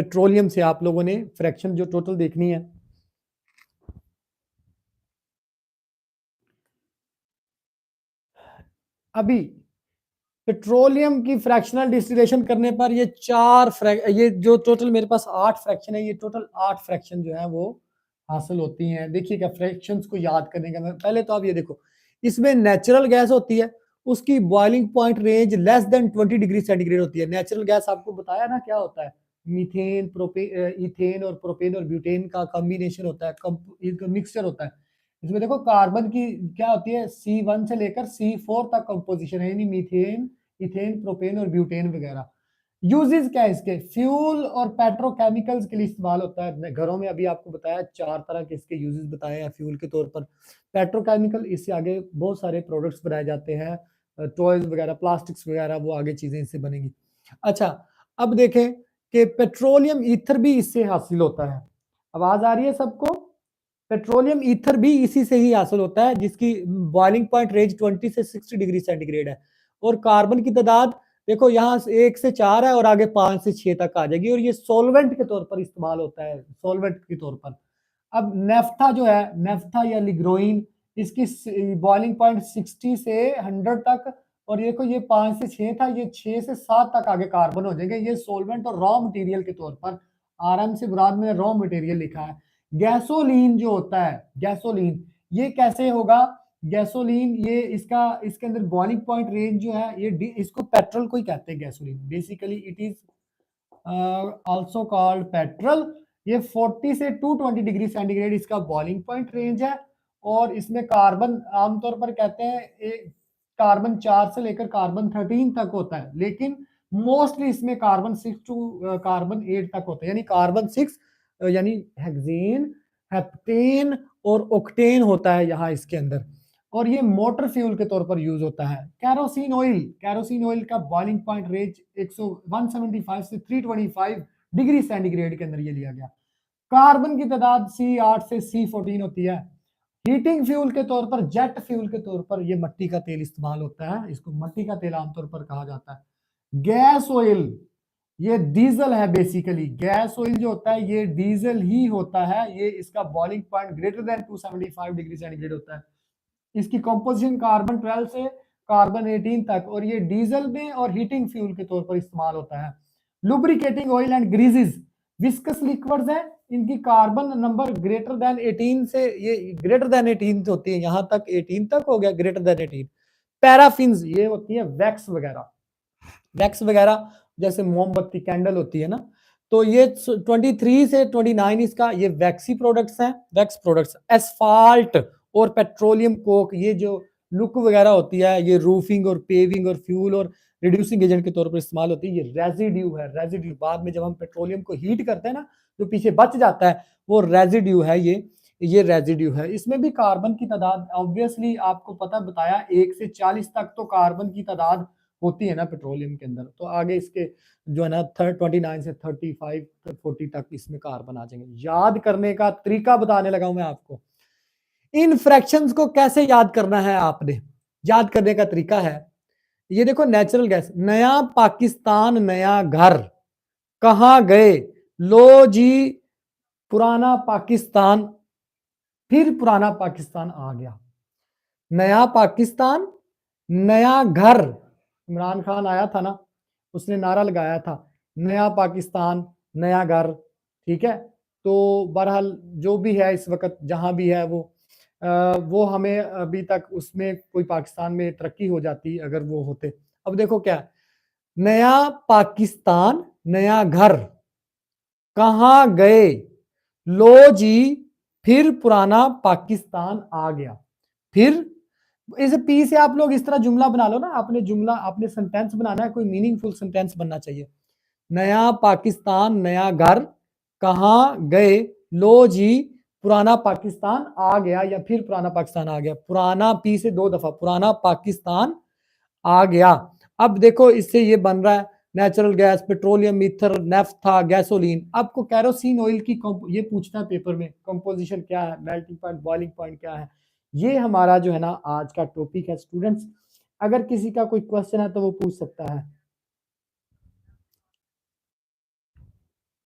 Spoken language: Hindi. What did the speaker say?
पेट्रोलियम से आप लोगों ने फ्रैक्शन जो टोटल देखनी है। अभी पेट्रोलियम की फ्रैक्शनल डिस्टिलेशन करने पर ये जो टोटल मेरे पास 8 फ्रैक्शन है, ये टोटल 8 फ्रैक्शन जो है वो हासिल होती हैं। देखिएगा फ्रैक्शंस को याद करने का, पहले तो आप ये देखो, इसमें नेचुरल गैस होती है, उसकी boiling point range less than 20 degree centigrade होती है। नेचुरल गैस आपको बताया ना क्या होता है, मीथेन, इथेन और प्रोपेन और ब्यूटेन का कॉम्बिनेशन होता है, मिक्सचर होता है। इसमें देखो कार्बन की क्या होती है, C1 से लेकर C4 तक कंपोजिशन है, यानी मीथेन, इथेन, प्रोपेन और ब्यूटेन वगैरह। यूजेस क्या है इसके, फ्यूल और पेट्रोकेमिकल्स के लिए इस्तेमाल होता है घरों में। अभी आपको बताया 4 तरह के इसके यूजेस बताए हैं फ्यूल के तौर पर। पेट्रोकेमिकल, इससे आगे बहुत सारे प्रोडक्ट्स बनाए जाते हैं, टॉयज वगैरह, प्लास्टिक्स वगैरह, वो आगे चीजें इससे बनेंगी। अच्छा, अब देखें कि पेट्रोलियम ईथर भी इससे हासिल होता है। आवाज आ रही है सबको? पेट्रोलियम ईथर भी इसी से ही हासिल होता है, जिसकी बॉइलिंग पॉइंट रेंज 20 से 60 डिग्री सेंटीग्रेड है। और कार्बन की तादाद देखो यहाँ 1 से 4 है और आगे 5 से 6 तक आ जाएगी, और ये सोलवेंट के तौर पर इस्तेमाल होता है, सोलवेंट के तौर पर। अब नेफ्था जो है, नेफ्था या लिग्रोइन, इसकी बॉइलिंग पॉइंट 60 से 100 तक, और देखो ये 5 से 6 था, ये 6 से 7 तक आगे कार्बन हो जाएंगे। ये सोलवेंट और रॉ मटेरियल के तौर पर, आरएम से मुराद में रॉ मटेरियल लिखा है। गैसोलीन जो होता है, गैसोलीन ये कैसे होगा, गैसोलीन ये इसके अंदर बॉइलिंग पॉइंट रेंज जो है, ये इसको पेट्रोल को ही कहते हैं gasoline, basically it is also called petrol. ये 40 से 220 डिग्री सेंटीग्रेड इसका बॉइलिंग पॉइंट रेंज है, और इसमें कार्बन आमतौर पर कहते हैं कार्बन 4 से लेकर कार्बन 13 तक होता है, लेकिन मोस्टली इसमें कार्बन 6 टू कार्बन 8 तक होता है, यानी कार्बन 6 यानी हेक्सेन, हेप्टेन और ऑक्टेन होता है यहाँ इसके अंदर। और ये मोटर फ्यूल के तौर पर यूज होता है। कैरोसिन ऑयल का बॉइलिंग पॉइंट रेंज 175 से 325 डिग्री सेंटीग्रेड के अंदर ये लिया गया। कार्बन की तादाद C8 से C14 होती है। हीटिंग फ्यूल के तौर पर, जेट फ्यूल के तौर पर ये मट्टी का तेल इस्तेमाल होता है, इसको मट्टी का तेल आमतौर पर कहा जाता है। गैस ऑयल, ये डीजल है बेसिकली, गैस ऑयल जो होता है ये डीजल ही होता है। ये इसका boiling point greater than 275 degree centigrade होता है। इसकी कंपोजिशन कार्बन 12 से कार्बन 18 तक, और ये डीजल में और हीटिंग फ्यूल के तौर पर इस्तेमाल होता है। Lubricating oil and greases, viscous liquids है, इनकी कार्बन नंबर ग्रेटर देन 18 से, ये ग्रेटर देन 18 होती है, यहां तक 18 तक हो गया, ग्रेटर देन 18। पैराफिन्स, ये होती है वैक्स वगैरह, वैक्स वगैरह जैसे मोमबत्ती, कैंडल होती है ना, तो ये 23 से 29 इसका ये वैक्सी प्रोडक्ट्स हैं, वैक्स प्रोडक्ट्स। एस्फाल्ट और पेट्रोलियम कोक, ये जो लुक वगैरह होती है, ये रूफिंग और पेविंग और फ्यूल और रिड्यूसिंग एजेंट के तौर पर इस्तेमाल होती है। ये रेजिड्यू है, रेजिड्यू बाद में जब हम पेट्रोलियम को हीट करते हैं ना, जो पीछे बच जाता है वो रेजिड्यू है, ये रेजिड्यू है। इसमें भी कार्बन की तादाद ऑब्वियसली आपको पता बताया 1 से 40 तक तो कार्बन की तादाद होती है ना पेट्रोलियम के अंदर, तो आगे इसके जो है ना 29 से 35 40 तक इसमें कार्बन आ जाएंगे। याद करने का तरीका बताने लगा हूं मैं आपको। इन फ्रैक्शंस को कैसे याद करना है, आपने याद करने का तरीका है, ये देखो नेचुरल गैस, नया पाकिस्तान नया घर, कहां गए, लो जी पुराना पाकिस्तान, फिर पुराना पाकिस्तान आ गया। नया पाकिस्तान नया घर, इमरान खान आया था ना, उसने नारा लगाया था नया पाकिस्तान नया घर, ठीक है। तो बहरहाल जो भी है इस वक्त जहां भी है वो हमें अभी तक उसमें कोई पाकिस्तान में तरक्की हो जाती अगर वो होते। अब देखो क्या, नया पाकिस्तान नया घर, कहां गए, लो जी फिर पुराना पाकिस्तान आ गया। फिर इस पी से आप लोग इस तरह जुमला बना लो ना, आपने सेंटेंस बनाना है, कोई मीनिंगफुल सेंटेंस बनना चाहिए। नया पाकिस्तान नया घर, कहां गए, लो जी पुराना पाकिस्तान आ गया, या फिर पुराना पाकिस्तान आ गया। पुराना पी से 2 दफा, पुराना पाकिस्तान आ गया। अब देखो इससे ये बन रहा है natural gas, petroleum, ether, naphtha, gasoline. आपको कैरोसिन ऑयल की ये पूछना है पेपर में, कंपोजिशन क्या है, मेल्टिंग पॉइंट, बॉइलिंग पॉइंट क्या है। ये हमारा जो है ना आज का टॉपिक है स्टूडेंट्स। अगर किसी का कोई क्वेश्चन है तो वो पूछ सकता है।